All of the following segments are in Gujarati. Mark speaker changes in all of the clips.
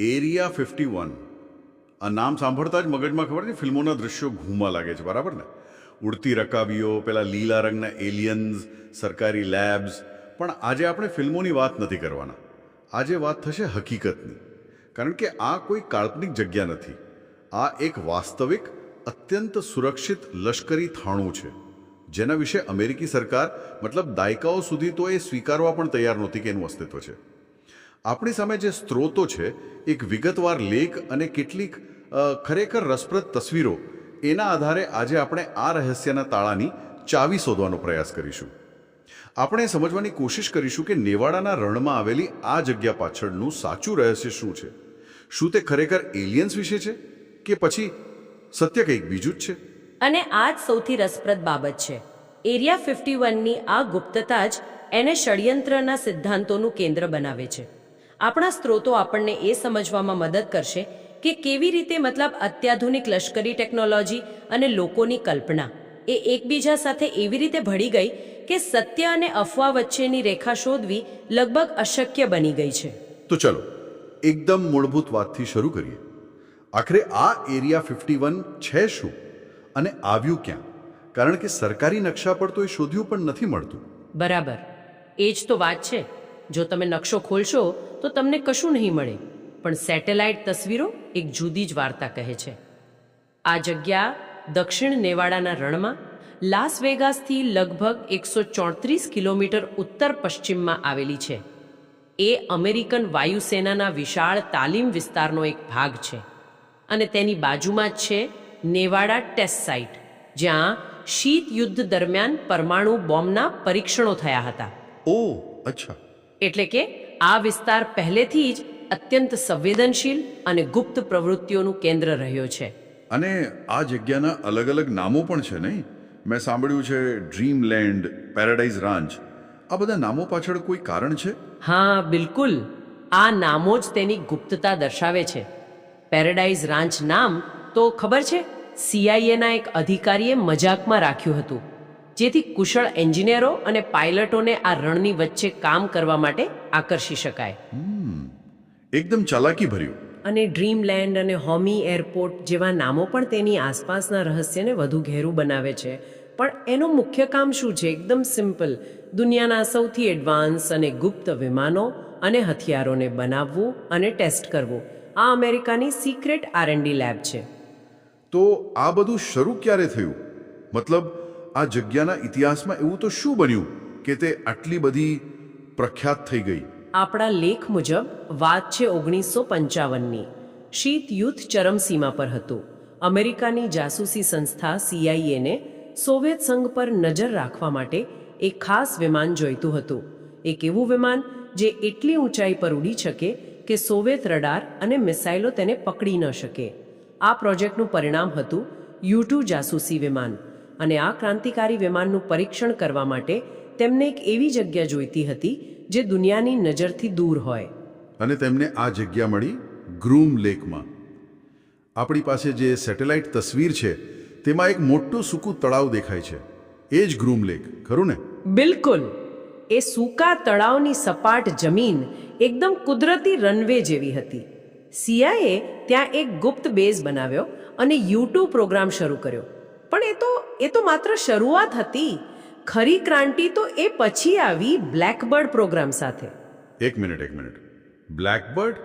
Speaker 1: એરિયા 51 આ નામ સાંભળતા જ મગજમાં ખબર છે ફિલ્મોના દૃશ્યો ઘૂમવા લાગે છે, બરાબર ને? ઉડતી રકાબીઓ, પેલા લીલા રંગના એલિયન્સ, સરકારી લેબ્સ. પણ આજે આપણે ફિલ્મોની વાત નથી કરવાના. આજે વાત થશે હકીકતની. કારણ કે આ કોઈ કાલ્પનિક જગ્યા નથી. આ એક વાસ્તવિક, અત્યંત સુરક્ષિત લશ્કરી થાણું છે, જેના વિશે અમેરિકી સરકાર મતલબ દાયકાઓ સુધી તો એ સ્વીકારવા પણ તૈયાર નહોતી કે એનું અસ્તિત્વ છે. આપણી સામે જે સ્ત્રોતો છે, એક વિગતવાર લેખ અને કેટલીક ખરેખર રસપ્રદ તસવીરો, એના આધારે આજે આપણે આ રહસ્યના તાળાની ચાવી શોધવાનો પ્રયાસ કરીશું. આપણે સમજવાની કોશિશ કરીશું કે નેવાડાના રણમાં આવેલી આ જગ્યા પાછળનું સાચું રહસ્ય શું છે. શું તે ખરેખર એલિયન્સ વિશે છે કે પછી સત્ય કંઈક બીજું જ છે?
Speaker 2: અને આ જ સૌથી રસપ્રદ બાબત છે. એરિયા 51ની આ ગુપ્તતા જ એને ષડયંત્રના સિદ્ધાંતોનું કેન્દ્ર બનાવે છે. આપણા સ્ત્રોતો આપણને એ સમજવામાં મદદ કરશે કે કેવી રીતે મતલબ અત્યાધુનિક લશ્કરી ટેકનોલોજી અને લોકોની કલ્પના એ એકબીજા સાથે એવી રીતે ભળી ગઈ કે સત્ય અને અફવા વચ્ચેની રેખા શોધવી લગભગ અશક્ય બની ગઈ છે.
Speaker 1: તો ચલો એકદમ મૂળભૂત વાતથી શરૂ કરીએ. આખરે આ એરિયા 51 છે શું અને આવ્યું ક્યાં? કારણ કે સરકારી નકશા પર તો એ શોધ્યું પણ નથી મળતું.
Speaker 2: બરાબર, એ જ તો વાત છે. જો તમે નકશો ખોલશો તો તમને કશું નહીં મળે, પણ સેટેલાઇટ તસવીરો એક જુદી જ વાર્તા કહે છે. આ જગ્યા દક્ષિણ નેવાડાના રણમાં લાસ વેગાસથી લગભગ 134 કિલોમીટર ઉત્તર પશ્ચિમમાં આવેલી છે. એ અમેરિકન વાયુસેનાના વિશાળ તાલીમ વિસ્તારનો એક ભાગ છે. અને તેની બાજુમાં જ છે નેવાડા ટેસ્ટ સાઇટ, જ્યાં શીત યુદ્ધ દરમિયાન પરમાણુ બોમ્બના પરીક્ષણો થયા હતા.
Speaker 1: ઓહ, અચ્છા.
Speaker 2: એટલે કે આ વિસ્તાર પહેલેથી જ અત્યંત સંવેદનશીલ અને ગુપ્ત પ્રવૃત્તિઓનું કેન્દ્ર રહ્યો છે.
Speaker 1: અને આ જગ્યાના અલગ અલગ નામો પણ છે, નહીં? મેં સાંભળ્યું છે ડ્રીમલેન્ડ, પેરાડાઇઝ રાંચ. આ બધા નામો પાછળ કોઈ કારણ છે?
Speaker 2: હા, બિલકુલ. આ નામો જ તેની ગુપ્તતા દર્શાવે છે. પેરાડાઇઝ રાંચ નામ તો ખબર છે, CIAના એક અધિકારીએ મજાકમાં રાખ્યું હતું, જેથી કુશળ એન્જિનિયરો અને પાયલટોને આ રણની વચ્ચે કામ કરવા માટે આકર્ષી શકાય.
Speaker 1: એકદમ ચાલાકી ભર્યું.
Speaker 2: અને ડ્રીમલેન્ડ અને હોમી એરપોર્ટ જેવા નામો પણ તેની આસપાસના રહસ્યને વધુ ઘેરું બનાવે છે. પણ એનું મુખ્ય કામ શું છે? એકદમ સિમ્પલ. દુનિયાના સૌથી એડવાન્સ અને ગુપ્ત વિમાનો અને હથિયારોને બનાવવું અને ટેસ્ટ કરવું. આ અમેરિકાની સિક્રેટ R&D લેબ છે.
Speaker 1: તો આ બધું શરૂ ક્યારે થયું? મતલબ આ જગ્યાના ઇતિહાસમાં એવું તો શું બન્યું કે તે આટલી બધી પ્રખ્યાત થઈ ગઈ?
Speaker 2: આપણા લેખ મુજબ વાત છે 1955ની. શીત યુદ્ધ ચરમસીમા પર હતું. અમેરિકાની જાસૂસી સંસ્થા CIAને સોવિયત સંઘ પર નજર રાખવા માટે એક ખાસ વિમાન જોઈતું હતું. એક એવું વિમાન જે એટલી ઊંચાઈ પર ઉડી શકે કે સોવિયત રડાર અને મિસાઇલો તેને પકડી ન શકે. આ પ્રોજેક્ટનું પરિણામ હતું U-2 જાસૂસી વિમાન. અને આ ક્રાંતિકારી વિમાનનું પરીક્ષણ કરવા માટે તેમને એક એવી જગ્યા જોઈતી હતી જે દુનિયાની નજરથી દૂર હોય.
Speaker 1: અને તેમને આ જગ્યા મળી ગ્રૂમ લેકમાં. આપણી પાસે જે સેટેલાઇટ તસવીર છે તેમાં એક મોટું સૂકું તળાવ દેખાય છે. એ જ ગ્રૂમ લેક, ખરું ને?
Speaker 2: બિલકુલ. એ સૂકા તળાવની સપાટ જમીન એકદમ કુદરતી રનવે જેવી હતી. CIAએ ત્યાં એક ગુપ્ત બેઝ બનાવ્યો અને U-2 પ્રોગ્રામ શરૂ કર્યો. પણ એ તો માત્ર શરૂઆત હતી. ખરી ક્રાંતિ તો એ પછી આવી બ્લેકબર્ડ પ્રોગ્રામ સાથે.
Speaker 1: એક મિનિટ. બ્લેકબર્ડ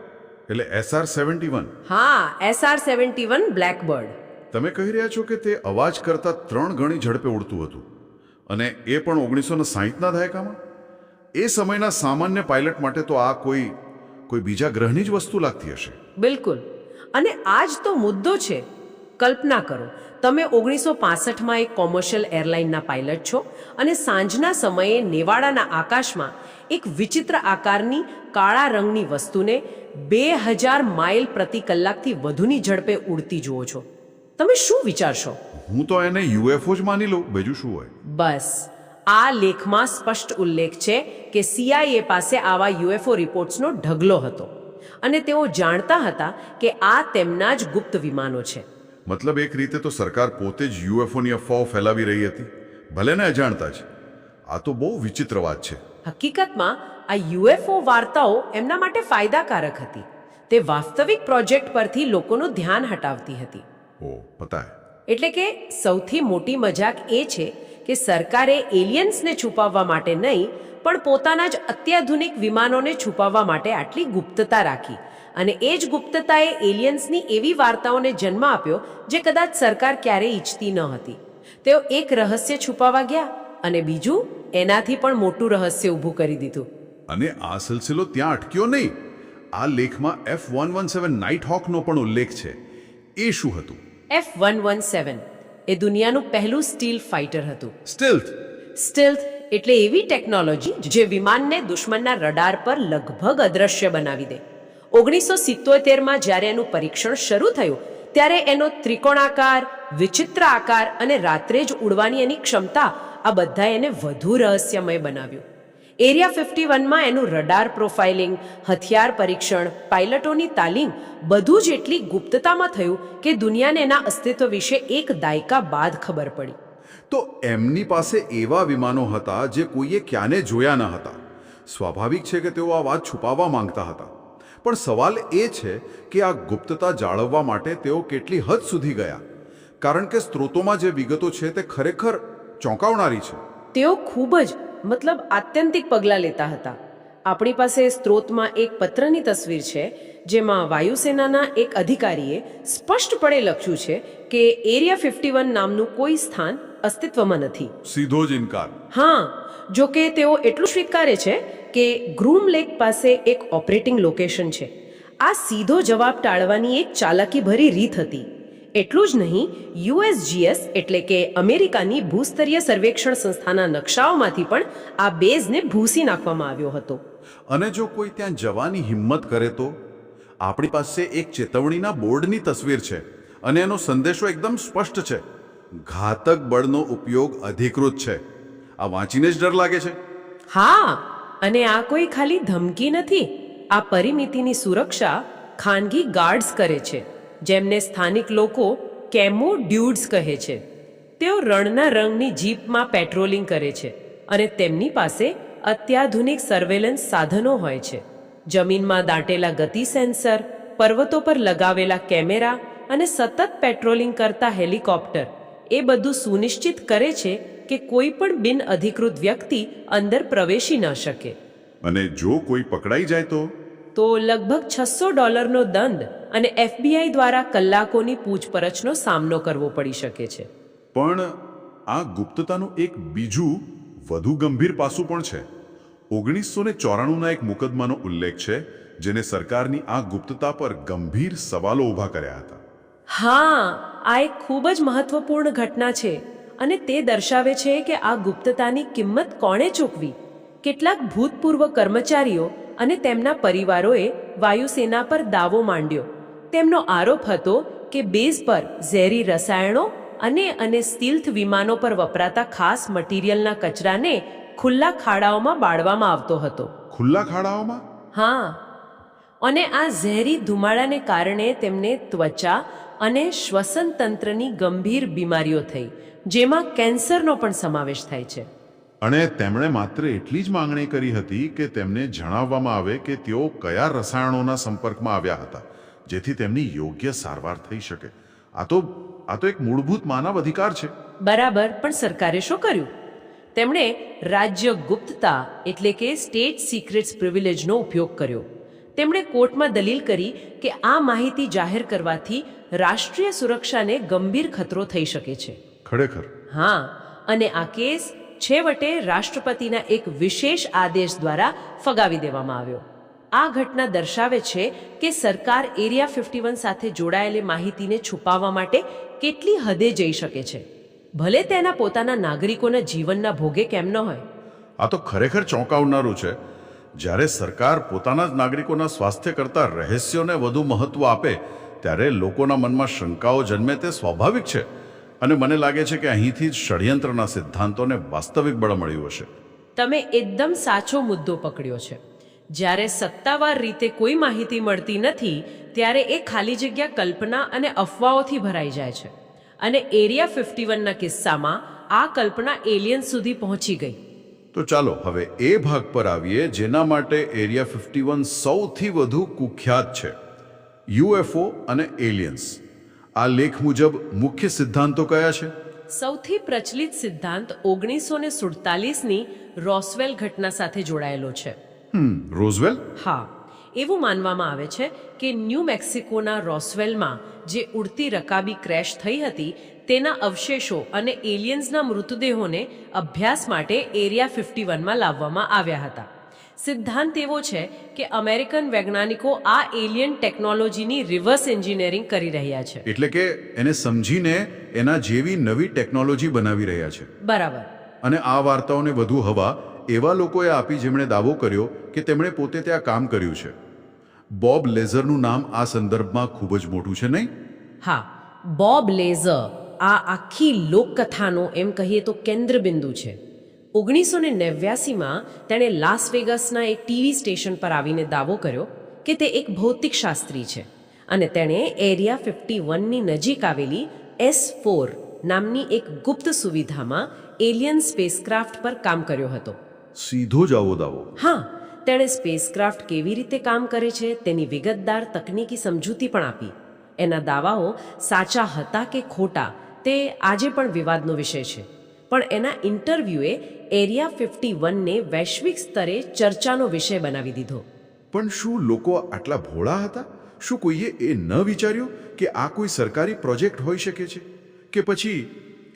Speaker 1: એટલે SR-71?
Speaker 2: હા, SR-71 બ્લેકબર્ડ.
Speaker 1: તમે કહી રહ્યા છો કે તે અવાજ કરતાં 3 ગણી ઝડપે ઉડતું હતું, અને એ પણ 1960ના દાયકામાં? એ સમયના સામાન્ય પાયલટ માટે તો આ કોઈ બીજા ગ્રહની જ વસ્તુ લાગતી હશે.
Speaker 2: બિલકુલ. અને આ જ તો મુદ્દો છે. કલ્પના કરો, તમે 1965માં એક કોમર્શિયલ એરલાઇનના પાયલટ છો અને સાંજના સમયે નેવાડાના આકાશમાં એક વિચિત્ર આકારની કાળા રંગની વસ્તુને 2000 માઇલ પ્રતિ કલાકથી વધુની ઝડપે ઉડતી જુઓ છો. તમે શું વિચારશો?
Speaker 1: હું તો એને UFO જ માની લઉં, બીજું શું હોય?
Speaker 2: બસ, આ લેખમાં સ્પષ્ટ ઉલ્લેખ છે કે CIA પાસે આવા UFO રિપોર્ટ્સનો ઢગલો હતો અને તેઓ જાણતા હતા કે આ તેમના જ ગુપ્ત વિમાનો છે.
Speaker 1: મતલબ એક રીતે તો સરકાર પોતે જ UFOની અફવાઓ ફેલાવી રહી હતી, ભલે ને અજાણતા જ. આ તો બહુ વિચિત્ર વાત છે.
Speaker 2: હકીકતમાં આ UFO વાર્તાઓ એમના માટે ફાયદાકારક હતી. તે વાસ્તવિક પ્રોજેક્ટ પરથી લોકોનું ધ્યાન હટાવતી હતી.
Speaker 1: ઓ પતા હે.
Speaker 2: એટલે કે સૌથી મોટી મજાક એ છે કે સરકારે એલિયન્સને છુપાવવા માટે નહીં પણ પોતાના જ અત્યાધુનિક વિમાનોને છુપાવવા માટે આટલી ગુપ્તતા રાખી અને એ જ ગુપ્તતાએ એલિયન્સની એવી વાર્તાઓને જન્મ આપ્યો જે કદાચ સરકાર ક્યારેય ઈચ્છતી ન હતી. તેઓ એક રહસ્ય છુપાવવા ગયા અને બીજું એનાથી પણ મોટું રહસ્ય ઊભું કરી દીધું.
Speaker 1: અને આ સિલસિલો ત્યાં અટક્યો નહીં. આ લેખમાં F-117 નાઇટ હોકનો પણ ઉલ્લેખ છે. એ શું હતું?
Speaker 2: F-117 એ દુનિયાનું પહેલું સ્ટીલ ફાઇટર હતું.
Speaker 1: સ્ટીલ્થ
Speaker 2: એટલે એવી ટેકનોલોજી જે વિમાનને દુશ્મનના રડાર પર લગભગ અદ્રશ્ય બનાવી દે. 1977માં જ્યારે એનું પરીક્ષણ શરૂ થયું ત્યારે એનો ત્રિકોણાકાર, વિચિત્ર આકાર અને રાત્રે જ ઉડવાની એની ક્ષમતા આ બધા એને વધુ રહસ્યમય બનાવ્યું. એરિયા 51માં એનું રડાર પ્રોફાઇલિંગ, હથિયાર પરીક્ષણ, પાયલટોની તાલીમ બધું જ એટલી ગુપ્તતામાં થયું કે દુનિયાને એના અસ્તિત્વ વિશે એક દાયકા બાદ ખબર પડી.
Speaker 1: તો એમની પાસે એવા વિમાનો હતા જે કોઈએ ક્યાંને જોયા ન હતા. સ્વાભાવિક છે કે તેઓ આ વાત છુપાવવા માંગતા હતા. પણ સવાલ એ છે કે આ ગુપ્તતા જાળવવા માટે તેઓ કેટલી હદ સુધી ગયા? કારણ કે સ્ત્રોતોમાં જે વિગતો છે તે ખરેખર ચોંકાવનારી છે.
Speaker 2: તેઓ ખૂબ જ આત્યંતિક પગલાં લેતા હતા. આપણી પાસે સ્ત્રોતમાં એક પત્રની તસવીર છે જેમાં વાયુસેનાના એક અધિકારીએ સ્પષ્ટપણે લખ્યું છે કે એરિયા 51 નામનું કોઈ સ્થાન અસ્તિત્વમાં નથી.
Speaker 1: સીધો જ ઇનકાર.
Speaker 2: હા, જો કે તેઓ એટલું સ્વીકારે છે કે ગ્રૂમ લેક પાસે એક ઓપરેટિંગ લોકેશન છે. આ સીધો જવાબ ટાળવાની એક ચાલાકીભરી રીત હતી. એટલું જ નહીં, USGS એટલે કે અમેરિકાની ભૂસ્તરીય સર્વેક્ષણ સંસ્થાના નકશાઓમાંથી પણ આ બેઝને ભૂંસી નાખવામાં આવ્યો હતો.
Speaker 1: અને જો કોઈ ત્યાં જવાની હિંમત કરે તો? આપણી પાસે એક ચેતવણીના બોર્ડની તસવીર છે અને એનો સંદેશો એકદમ સ્પષ્ટ છે. ઘાતક બળનો ઉપયોગ અધિકૃત છે. આ વાંચીને જ ડર લાગે છે.
Speaker 2: હા, અને આ કોઈ ખાલી ધમકી નથી. આ પરિમિતિની સુરક્ષા ખાનગી ગાર્ડ્સ કરે છે, જેમને સ્થાનિક લોકો કેમો ડ્યુડ્સ કહે છે. તેઓ રણના રંગની જીપમાં પેટ્રોલિંગ કરે છે અને તેમની પાસે અત્યાધુનિક સર્વેલન્સ સાધનો હોય છે. જમીનમાં દાટેલા ગતિ સેન્સર, પર્વતો પર લગાવેલા કેમેરા અને સતત પેટ્રોલિંગ કરતા હેલિકોપ્ટર એ બધું સુનિશ્ચિત કરે છે કે કોઈ પણ બિનઅધિકૃત વ્યક્તિ અંદર પ્રવેશી ન શકે.
Speaker 1: અને જો કોઈ પકડાઈ જાય
Speaker 2: તો લગભગ $600નો દંડ અને FBI દ્વારા કલાકોની પૂછપરછનો સામનો કરવો પડી શકે છે.
Speaker 1: પણ આ ગુપ્તતાનું એક બીજું વધુ ગંભીર પાસું પણ છે. 1994ના એક મુકદ્દમાનો ઉલ્લેખ છે જેને સરકારની આ ગુપ્તતા પર ગંભીર સવાલો ઊભા કર્યા હતા.
Speaker 2: હા, આ એક ખૂબ જ મહત્વપૂર્ણ ઘટના છે અને તે દર્શાવે છે કે આ ગુપ્તતાની કિંમત કોણે ચૂકવી. કેટલાક ભૂતપૂર્વ કર્મચારીઓ અને તેમના પરિવારોએ વાયુસેના પર દાવો માંડ્યો. તેમનો આરોપ હતો કે બેઝ પર ઝેરી રસાયણો અને સ્ટીલ્થ વિમાનો પર વપરાતા ખાસ મટીરિયલના કચરાને ખુલ્લા ખાડાઓમાં બાળવામાં આવતો હતો.
Speaker 1: ખુલ્લા ખાડાઓમાં?
Speaker 2: હા, અને આ ઝેરી ધુમાડાને કારણે તેમને ત્વચા અને શ્વસન તંત્રની ગંભીર બીમારીઓ થઈ, જેમાં કેન્સરનો પણ સમાવેશ થાય છે.
Speaker 1: અને તેમણે માત્ર એટલી જ માંગણી કરી હતી કે તેમને જણાવવામાં આવે કે તેઓ કયા રસાયણોના સંપર્કમાં આવ્યા હતા જેથી તેમની યોગ્ય સારવાર થઈ શકે. આ તો એક મૂળભૂત માનવ અધિકાર છે.
Speaker 2: બરાબર, પણ સરકારે શું કર્યું? તેમણે રાજ્ય ગુપ્તતા એટલે કે સ્ટેટ સિક્રેટ્સ પ્રિવિલેજનો ઉપયોગ કર્યો. તેમણે કોર્ટમાં દલીલ કરી કે આ માહિતી જાહેર કરવાથી રાષ્ટ્રીય સુરક્ષાને ગંભીર ખતરો થઈ શકે છે.
Speaker 1: ખરેખર?
Speaker 2: હા, અને આ કેસ છેવટે રાષ્ટ્રપતિના એક વિશેષ આદેશ દ્વારા ફગાવી દેવામાં આવ્યો. આ ઘટના દર્શાવે છે કે સરકાર એરિયા 51 સાથે જોડાયેલી માહિતીને છુપાવવા માટે કેટલી હદે જઈ શકે છે, ભલે તેના પોતાના નાગરિકોના જીવનના ભોગે કેમ ન હોય.
Speaker 1: આ તો ખરેખર ચોંકાવનારું છે. જ્યારે સરકાર પોતાના જ નાગરિકોના સ્વાસ્થ્ય કરતાં રહસ્યોને વધુ મહત્વ આપે ત્યારે લોકોના મનમાં શંકાઓ જન્મે તે સ્વાભાવિક છે. અને મને લાગે છે કે અહીંથી જ ષડયંત્રના સિદ્ધાંતોને વાસ્તવિક બળ મળ્યું હશે.
Speaker 2: તમે એકદમ સાચો મુદ્દો પકડ્યો છે. જ્યારે સત્તાવાર રીતે કોઈ માહિતી મળતી નથી ત્યારે એ ખાલી જગ્યા કલ્પના અને અફવાઓથી ભરાઈ જાય છે. અને એરિયા 51ના કિસ્સામાં આ કલ્પના એલિયન્સ સુધી પહોંચી ગઈ.
Speaker 1: તો ચાલો હવે એ ભાગ પર આવીએ જેના માટે એરિયા 51 સૌથી વધુ કુખ્યાત છે. યુએફઓ અને એલિયન્સ આ લેખ મુજબ મુખ્ય સિદ્ધાંતો કયા છે?
Speaker 2: સૌથી પ્રચલિત સિદ્ધાંત 1947ની રોસવેલ ઘટના સાથે જોડાયેલો છે.
Speaker 1: રોઝવેલ?
Speaker 2: હા, એવું માનવામાં આવે છે કે ન્યૂ મેક્સિકોના રોસવેલમાં જે ઉડતી રકાબી ક્રેશ થઈ હતી તેના અવશેષો અને એલિયન્સના મૃતદેહોને અભ્યાસ માટે એરિયા 51માં લાવવામાં આવ્યા હતા. સિદ્ધાંત એવો છે કે અમેરિકન વૈજ્ઞાનિકો આ એલિયન ટેકનોલોજીની રિવર્સ એન્જિનિયરિંગ કરી રહ્યા છે.
Speaker 1: એટલે કે એને સમજીને એના જેવી નવી ટેકનોલોજી બનાવી રહ્યા છે.
Speaker 2: બરાબર.
Speaker 1: અને આ વાર્તાઓને વધુ હવા એવા લોકોએ આપી જેમણે દાવો કર્યો કે તેમણે પોતે ત્યાં કામ કર્યું છે. બોબ લેઝરનું નામ આ સંદર્ભમાં ખૂબ જ મોટું છે, નહીં?
Speaker 2: હા, બોબ લેઝર આ આખી લોકકથાનો એમ કહીએ તો કેન્દ્રબિંદુ છે. 1989માં તેણે લાસ વેગસના એક ટીવી સ્ટેશન પર આવીને દાવો કર્યો કે તે એક ભૌતિકશાસ્ત્રી છે અને તેણે એરિયા 51ની નજીક આવેલી S4 નામની એક ગુપ્ત સુવિધામાં એલિયન સ્પેસક્રાફ્ટ પર કામ કર્યો હતો.
Speaker 1: સીધો જ આવો દાવો?
Speaker 2: હા, તેણે સ્પેસક્રાફ્ટ કેવી રીતે કામ કરે છે તેની વિગતદાર તકનીકી સમજૂતી પણ આપી. એના દાવાઓ સાચા હતા કે ખોટા તે આજે પણ વિવાદનો વિષય છે, પણ એના ઇન્ટરવ્યૂએ એરિયા 51ને વૈશ્વિક સ્તરે ચર્ચાનો વિષય બનાવી દીધો.
Speaker 1: પણ શું લોકો આટલા ભોળા હતા? શું કોઈએ એ ન વિચાર્યું કે આ કોઈ સરકારી પ્રોજેક્ટ હોઈ શકે છે? કે પછી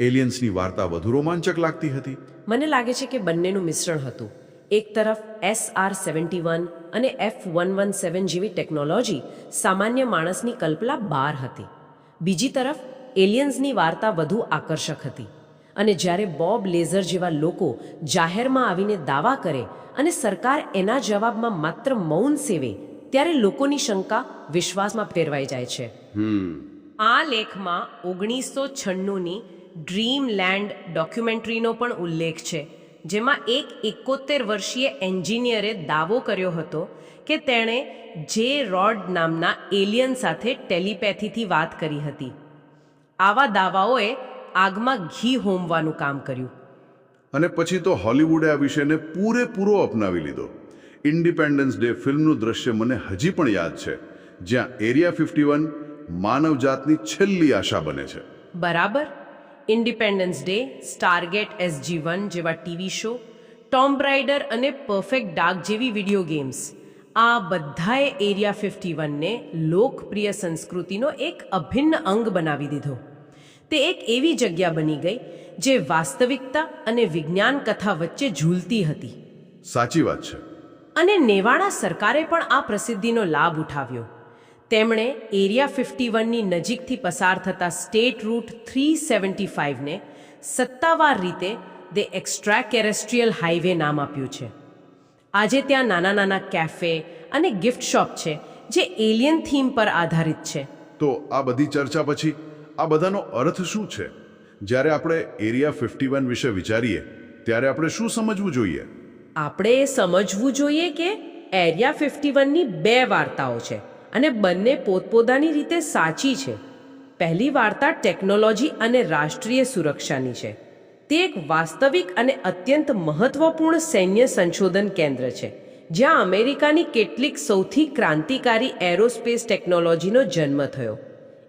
Speaker 1: એલિયન્સની વાર્તા વધુ રોમાંચક લાગતી હતી?
Speaker 2: મને લાગે છે કે બંનેનું મિશ્રણ હતું. એક તરફ SR-71 અને F-117 જેવી ટેકનોલોજી સામાન્ય માણસની કલ્પના બહાર હતી. બીજી તરફ એલિયન્સની વાર્તા વધુ આકર્ષક હતી. અને જ્યારે બોબ લેઝર જેવા લોકો જાહેરમાં આવીને દાવા કરે અને સરકાર એના જવાબમાં માત્ર મૌન સેવે, ત્યારે લોકોની શંકા વિશ્વાસમાં ફેરવાઈ જાય છે. આ લેખમાં 1996ની ડ્રીમ લેન્ડ ડોક્યુમેન્ટરીનો પણ ઉલ્લેખ છે, જેમાં એક 71 વર્ષીય એન્જિનિયરે દાવો કર્યો હતો કે તેણે જે રોડ નામના એલિયન સાથે ટેલિપેથીથી વાત કરી હતી. આવા દાવાઓએ આગમાં ઘી હોમવાનું કામ કર્યું.
Speaker 1: અને પછી તો હોલિવૂડે આ વિષયને પૂરેપૂરો અપનાવી લીધો. ઇન્ડિપેન્ડન્સ ડે ફિલ્મનું દ્રશ્ય મને હજી પણ યાદ છે, જ્યાં એરિયા 51 માનવજાતની છેલ્લી આશા બને છે.
Speaker 2: બરાબર. ઇન્ડિપેન્ડન્સ ડે, સ્ટારગેટ SG-1 જેવા ટીવી શો, ટોમ્બ રાઇડર અને પરફેક્ટ ડાર્ક જેવી વિડીયો ગેમ્સ, આ બધાએ એરિયા 51ને લોકપ્રિય સંસ્કૃતિનો એક અભિન્ન અંગ બનાવી દીધો. તે એક એવી જગ્યા બની ગઈ જે વાસ્તવિકતા અને વિજ્ઞાન કથા વચ્ચે ઝૂલતી હતી.
Speaker 1: સાચી વાત છે.
Speaker 2: અને નેવાડા સરકારે પણ આ પ્રસિદ્ધિનો લાભ ઉઠાવ્યો. તેમણે એરિયા 51ની નજીકથી પસાર થતા સ્ટેટ રૂટ 375ને સત્તાવાર રીતે ધ એક્સ્ટ્રાટેરેસ્ટ્રીયલ હાઈવે નામ આપ્યું છે. આજે ત્યાં નાના નાના કેફે અને ગિફ્ટ શોપ છે જે એલિયન થીમ પર આધારિત છે.
Speaker 1: તો આ બધી ચર્ચા પછી આ બધાનો અર્થ શું છે? જ્યારે આપણે એરિયા 51 વિશે વિચારીએ ત્યારે આપણે શું સમજવું જોઈએ?
Speaker 2: આપણે એ સમજવું જોઈએ કે એરિયા 51ની બે વાર્તાઓ છે અને બંને પોતપોતાની રીતે સાચી છે. પહેલી વાર્તા ટેકનોલોજી અને રાષ્ટ્રીય સુરક્ષાની છે. તે એક વાસ્તવિક અને અત્યંત મહત્વપૂર્ણ સૈન્ય સંશોધન કેન્દ્ર છે, જ્યાં અમેરિકાની કેટલીક સૌથી ક્રાંતિકારી એરોસ્પેસ ટેકનોલોજીનો જન્મ થયો.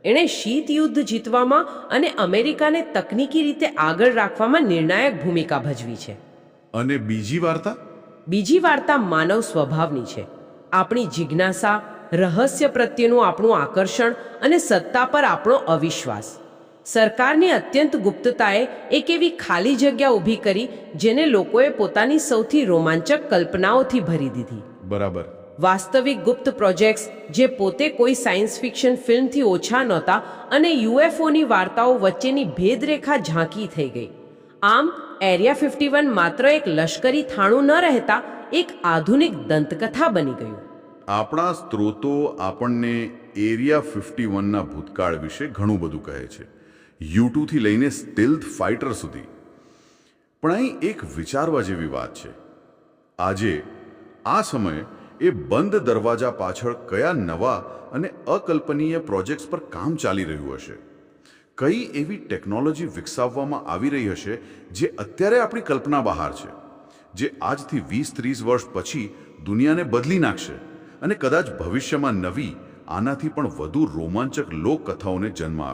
Speaker 2: એણે શીત યુદ્ધ જીતવામાં અને અમેરિકાને તકનીકી રીતે આગળ રાખવામાં નિર્ણાયક ભૂમિકા ભજવી છે.
Speaker 1: અને બીજી વાર્તા?
Speaker 2: બીજી વાર્તા માનવ સ્વભાવની છે. આપણી જિજ્ઞાસા, રહસ્ય પ્રત્યેનું આપણું આકર્ષણ અને સત્તા પર આપણો અવિશ્વાસ. સરકારની અત્યંત ગુપ્તતાએ એક એવી ખાલી જગ્યા ઊભી કરી જેને લોકોએ પોતાની સૌથી રોમાંચક કલ્પનાઓથી ભરી દીધી.
Speaker 1: બરાબર.
Speaker 2: વાસ્તવિક ગુપ્ત પ્રોજેક્ટ્સ જે પોતે કોઈ સાયન્સ ફિક્શન ફિલ્મથી ઓછા નહોતા અને UFOની વાર્તાઓ વચ્ચેની ભેદરેખા ઝાંકી થઈ ગઈ. આમ એરિયા 51 માત્ર એક લશ્કરી થાણું ન રહેતા એક આધુનિક દંતકથા બની ગયું.
Speaker 1: આપણા સ્ત્રોતો આપણને એરિયા 51ના ભૂતકાળ વિશે ઘણું બધું કહે છે, U2થી લઈને સ્ટીલ્થ ફાઇટર સુધી. પણ અહીં એક વિચારવા જેવી વાત છે. આજે આ સમયે એ બંધ દરવાજા પાછળ કયા નવા અને અકલ્પનીય પ્રોજેક્ટ્સ પર કામ ચાલી રહ્યું હશે? કઈ એવી ટેકનોલોજી વિકસાવવામાં આવી રહી હશે જે અત્યારે આપણી કલ્પના બહાર છે, જે આજથી 20-30 વર્ષ પછી દુનિયાને બદલી નાખશે અને કદાચ ભવિષ્યમાં નવી આનાથી પણ વધુ રોમાંચક લોકકથાઓને જન્મ આપ્યો.